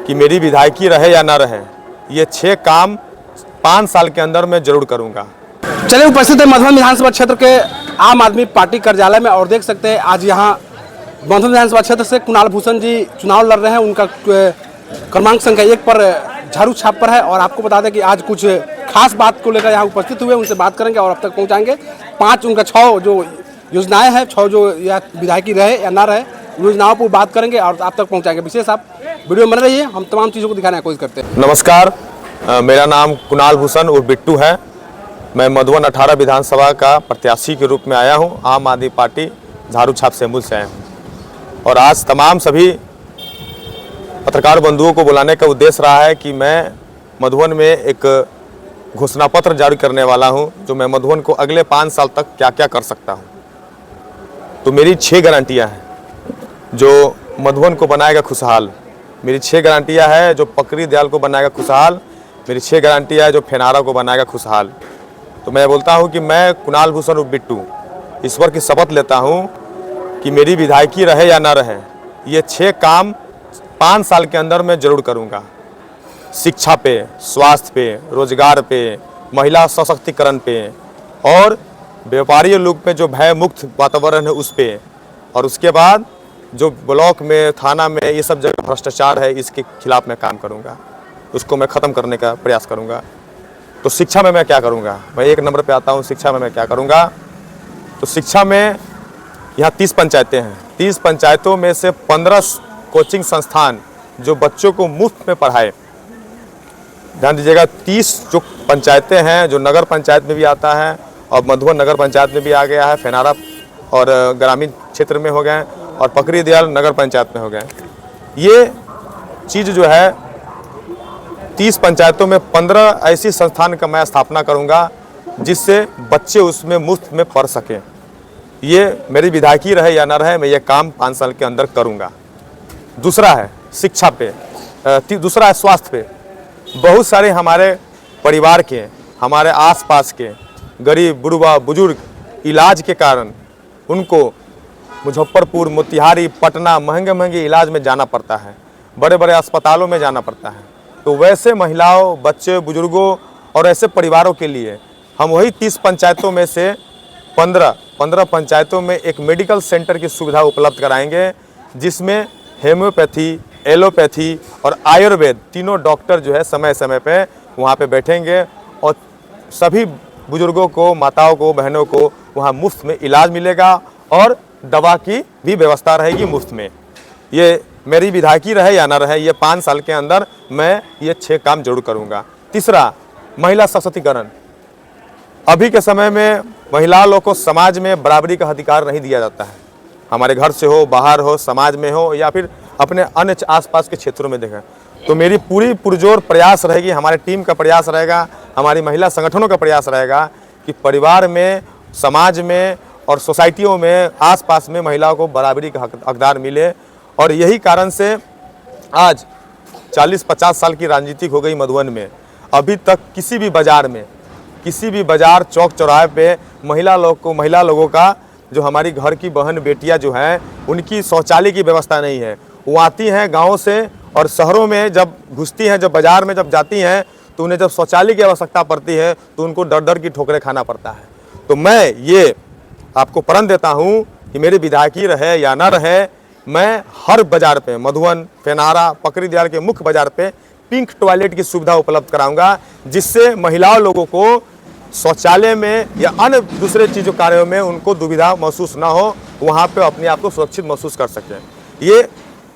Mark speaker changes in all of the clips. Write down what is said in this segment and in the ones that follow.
Speaker 1: कि मेरी विधायकी रहे या ना रहे, ये 6 काम 5 साल के अंदर मैं जरूर करूँगा।
Speaker 2: चलिए, उपस्थित है मधुबन विधानसभा क्षेत्र के आम आदमी पार्टी कार्यालय में और देख सकते हैं आज यहाँ मधुबन विधानसभा क्षेत्र से कुणाल भूषण जी चुनाव लड़ रहे हैं। उनका क्रमांक संख्या 1 पर झाड़ू छाप पर है और आपको बता दें कि आज कुछ खास बात को लेकर यहाँ उपस्थित हुए, उनसे बात करेंगे और अब तक पहुँचाएंगे 5 उनका 6 जो योजनाएं हैं, 6 जो या विधायकी रहे या ना रहे योजनाओं पर बात करेंगे और आप तक पहुँचाएंगे। विशेष आप वीडियो में बने रहिए, हम तमाम चीज़ों को दिखाने की कोशिश करते हैं।
Speaker 1: नमस्कार, मेरा नाम कुणाल भूषण उर्फ बिट्टू है। मैं मधुबन 18 विधानसभा का प्रत्याशी के रूप में आया हूं। आम आदमी पार्टी झाड़ू छाप सेंबुल से आया हूं और आज तमाम सभी पत्रकार बंधुओं को बुलाने का उद्देश्य रहा है कि मैं मधुबन में एक घोषणा पत्र जारी करने वाला हूं, जो मैं मधुबन को अगले 5 साल तक क्या क्या कर सकता हूं। तो मेरी 6 गारंटियां हैं जो मधुबन को बनाएगा खुशहाल। मेरी 6 गारंटियां है जो पकड़ी दयाल को बनाएगा खुशहाल। मेरी 6 गारंटियां है जो फेनारा को बनाएगा खुशहाल। तो मैं बोलता हूं कि मैं कुणाल भूषण उर्फ बिट्टू ईश्वर की शपथ लेता हूं कि मेरी विधायकी रहे या ना रहे, ये 6 काम 5 साल के अंदर मैं जरूर करूंगा। शिक्षा पे, स्वास्थ्य पे, रोजगार पे, महिला सशक्तिकरण पे और व्यापारी लोग पे जो भय मुक्त वातावरण है उस पे, और उसके बाद जो ब्लॉक में, थाना में ये सब जगह भ्रष्टाचार है इसके खिलाफ मैं काम करूंगा, उसको मैं ख़त्म करने का प्रयास करूंगा। तो शिक्षा में मैं क्या करूंगा, मैं 1 नंबर पे आता हूं। शिक्षा में मैं क्या करूंगा, तो शिक्षा में यहाँ 30 पंचायतें हैं। 30 पंचायतों में से 15 कोचिंग संस्थान जो बच्चों को मुफ्त में पढ़ाए। ध्यान दीजिएगा, 30 जो पंचायतें हैं जो नगर पंचायत में भी आता है और मधुबन नगर पंचायत में भी आ गया है, फेनारा और ग्रामीण क्षेत्र में हो गए और पकड़ी दयाल नगर पंचायत में हो गए। ये चीज़ जो है 30 पंचायतों में 15 ऐसी संस्थान का मैं स्थापना करूंगा जिससे बच्चे उसमें मुफ्त में पढ़ सकें। ये मेरी विधायकी रहे या ना रहे, मैं ये काम 5 साल के अंदर करूंगा। दूसरा है शिक्षा पे, दूसरा है स्वास्थ्य पे। बहुत सारे हमारे परिवार के, हमारे आसपास के गरीब बुढ़वा बुजुर्ग इलाज के कारण उनको मुजफ्फरपुर, मोतिहारी, पटना महंगे इलाज में जाना पड़ता है, बड़े बड़े अस्पतालों में जाना पड़ता है। तो वैसे महिलाओं, बच्चे, बुजुर्गों और ऐसे परिवारों के लिए हम वही 30 पंचायतों में से 15 पंचायतों में एक मेडिकल सेंटर की सुविधा उपलब्ध कराएंगे, जिसमें हेम्योपैथी, एलोपैथी और आयुर्वेद तीनों डॉक्टर जो है समय समय पे वहाँ पे बैठेंगे और सभी बुजुर्गों को, माताओं को, बहनों को वहाँ मुफ्त में इलाज मिलेगा और दवा की भी व्यवस्था रहेगी मुफ्त में। ये मेरी विधायकी रहे या ना रहे, ये 5 साल के अंदर मैं ये 6 काम जरूर करूँगा। तीसरा, महिला सशक्तिकरण। अभी के समय में महिला लोग को समाज में बराबरी का अधिकार नहीं दिया जाता है। हमारे घर से हो, बाहर हो, समाज में हो या फिर अपने अन्य आसपास के क्षेत्रों में देखें। तो मेरी पूरी पुरजोर प्रयास रहेगी, हमारे टीम का प्रयास रहेगा, हमारी महिला संगठनों का प्रयास रहेगा कि परिवार में, समाज में और सोसाइटियों में, आसपास में महिलाओं को बराबरी का हकदार मिले। और यही कारण से आज 40-50 साल की राजनीतिक हो गई मधुबन में, अभी तक किसी भी बाज़ार में, किसी भी बाज़ार, चौक चौराहे पे महिला लोगों का, जो हमारी घर की बहन बेटियां जो हैं, उनकी शौचालय की व्यवस्था नहीं है। वो आती हैं गाँव से और शहरों में जब घुसती हैं, जब बाज़ार में जब जाती हैं, तो उन्हें जब शौचालय की आवश्यकता पड़ती है तो उनको डर डर की ठोकरें खाना पड़ता है। तो मैं ये आपको प्रण देता हूँ कि मेरी विधायकी रहे या ना रहे, मैं हर बाज़ार पे, मधुबन, फेनारा, पकड़ी दयाल के मुख्य बाज़ार पे पिंक टॉयलेट की सुविधा उपलब्ध कराऊंगा, जिससे महिलाओं लोगों को शौचालय में या अन्य दूसरे चीज़ों कार्यों में उनको दुविधा महसूस ना हो, वहाँ पे अपने आप को सुरक्षित महसूस कर सकें। ये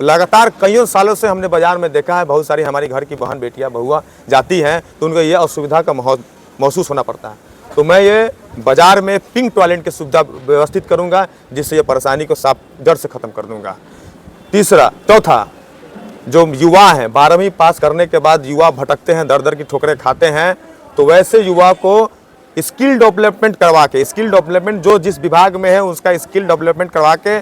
Speaker 1: लगातार कईयों सालों से हमने बाज़ार में देखा है, बहुत सारी हमारी घर की बहन बेटियाँ बहुआ जाती हैं तो उनको ये असुविधा का महसूस होना पड़ता है। तो मैं ये बाज़ार में पिंक टॉयलेट की सुविधा व्यवस्थित करूँगा, जिससे ये परेशानी को साफ जड़ से ख़त्म कर दूँगा। चौथा, जो युवा हैं, 12वीं पास करने के बाद युवा भटकते हैं, दर दर की ठोकरें खाते हैं, तो वैसे युवा को स्किल डेवलपमेंट करवा के, स्किल डेवलपमेंट जो जिस विभाग में है उसका स्किल डेवलपमेंट करवा के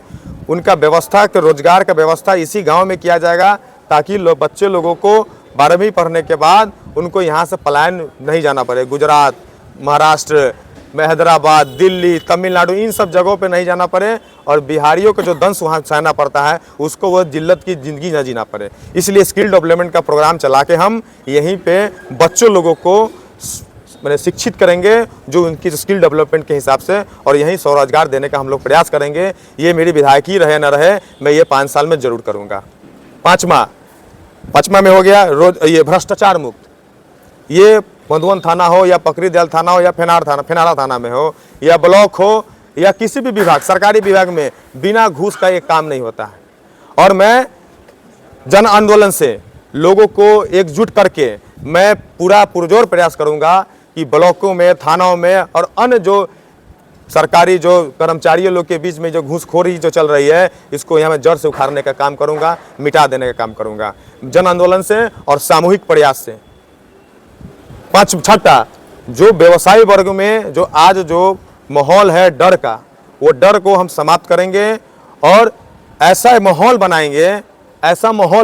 Speaker 1: उनका व्यवस्था के, रोजगार का व्यवस्था इसी गांव में किया जाएगा, ताकि बच्चे लोगों को 12वीं पढ़ने के बाद उनको यहाँ से पलायन नहीं जाना पड़े। गुजरात, महाराष्ट्र मैं हैदराबाद, दिल्ली, तमिलनाडु इन सब जगहों पे नहीं जाना पड़े और बिहारियों को जो दंश वहाँ सहना पड़ता है उसको वो जिल्लत की ज़िंदगी ना जीना पड़े। इसलिए स्किल डेवलपमेंट का प्रोग्राम चला के हम यहीं पे बच्चों लोगों को मैंने शिक्षित करेंगे जो उनकी स्किल डेवलपमेंट के हिसाब से, और यहीं स्वरोजगार देने का हम लोग प्रयास करेंगे। ये मेरी विधायकी रहे न रहे, मैं ये 5 साल में ज़रूर करूँगा। पाँचवा में हो गया ये भ्रष्टाचार मुक्त। ये मधुबन थाना हो या पकरीदयाल थाना हो या फेनारा थाना में हो या ब्लॉक हो या किसी भी विभाग, सरकारी विभाग में बिना घूस का एक काम नहीं होता है। और मैं जन आंदोलन से लोगों को एकजुट करके मैं पूरा पुरजोर प्रयास करूंगा कि ब्लॉकों में, थानाओं में और अन्य जो सरकारी जो कर्मचारियों लोग के बीच में जो घूसखोरी जो चल रही है, इसको यहाँ मैं जड़ से उखाड़ने का काम करूंगा, मिटा देने का काम करूंगा जन आंदोलन से और सामूहिक प्रयास से। छठा, जो व्यवसायी वर्ग में जो आज जो माहौल है डर का, वो डर को हम समाप्त करेंगे और ऐसा माहौल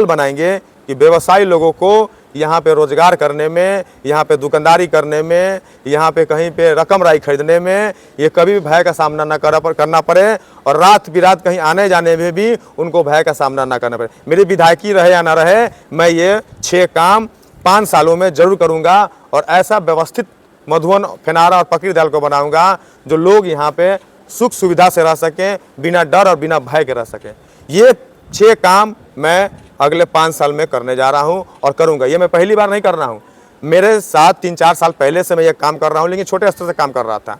Speaker 1: बनाएंगे कि व्यवसायी लोगों को यहाँ पे रोजगार करने में, यहाँ पे दुकानदारी करने में, यहाँ पे कहीं पे रकम राई खरीदने में ये कभी भी भय का सामना ना करना पड़े और रात बिरात कहीं आने जाने में भी उनको भय का सामना ना करना पड़े। मेरी विधायकी रहे या ना रहे, मैं ये 6 काम 5 सालों में जरूर करूँगा और ऐसा व्यवस्थित मधुबन, फेनारा और पकरीदयाल को बनाऊँगा जो लोग यहाँ पे सुख सुविधा से रह सकें, बिना डर और बिना भय के रह सकें। ये 6 काम मैं अगले 5 साल में करने जा रहा हूं और करूंगा। ये मैं पहली बार नहीं कर रहा हूं, मेरे साथ 3-4 साल पहले से मैं ये काम कर रहा हूं, लेकिन छोटे स्तर से काम कर रहा था।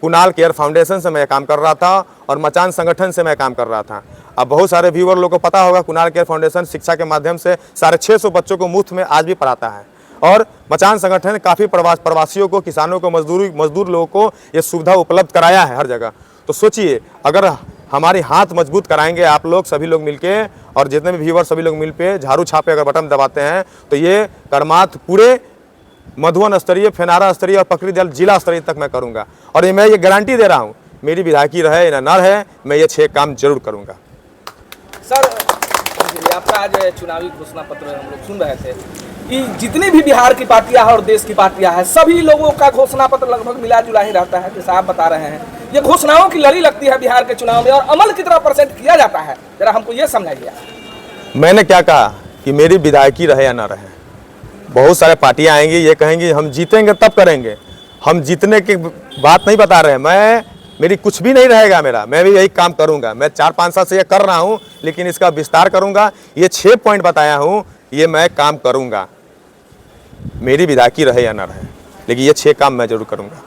Speaker 1: कुणाल केयर फाउंडेशन से मैं काम कर रहा था और मचान संगठन से मैं काम कर रहा था। अब बहुत सारे व्यूअर लोगों को पता होगा, कुणाल केयर फाउंडेशन शिक्षा के माध्यम से 650 बच्चों को मुफ्त में आज भी पढ़ाता है और मचान संगठन काफ़ी प्रवासियों को, किसानों को, मजदूर लोगों को ये सुविधा उपलब्ध कराया है हर जगह। तो सोचिए, अगर हमारी हाथ मजबूत कराएंगे आप लोग सभी लोग मिलके और जितने भी व्यूअर सभी लोग मिल पे झाड़ू छापे अगर बटन दबाते हैं तो ये कर्मात पूरे मधुबन स्तरीय, फेनारा स्तरीय और पकरीदयाल जिला स्तरीय तक मैं करूंगा। और मैं ये गारंटी दे रहा हूं, मेरी विधायकी रहे या न रहे, मैं ये 6 काम जरूर करूंगा।
Speaker 3: सर, आपका आज चुनावी घोषणा पत्र हम लोग सुन रहे थे कि जितनी भी बिहार की पार्टियां हैं और देश की पार्टियां हैं, सभी लोगों का घोषणा पत्र लगभग मिला जुला ही रहता है। जैसा आप बता रहे हैं, ये घोषणाओं की लड़ी लगती है बिहार के चुनाव में और अमल कितना % किया जाता है, जरा हमको ये समझाइए।
Speaker 1: मैंने क्या कहा कि मेरी विधायकी रहे या ना रहे, बहुत सारे पार्टियां आएंगी, ये कहेंगी हम जीतेंगे तब करेंगे। हम जीतने की बात नहीं बता रहे, मेरी कुछ भी नहीं रहेगा मेरा, मैं भी यही काम करूंगा। मैं 4-5 साल से ये कर रहा हूं, लेकिन इसका विस्तार करूंगा। ये 6 पॉइंट बताया हूं, ये मैं काम करूंगा। मेरी विधायकी रहे या ना रहे, लेकिन ये 6 काम मैं जरूर करूंगा।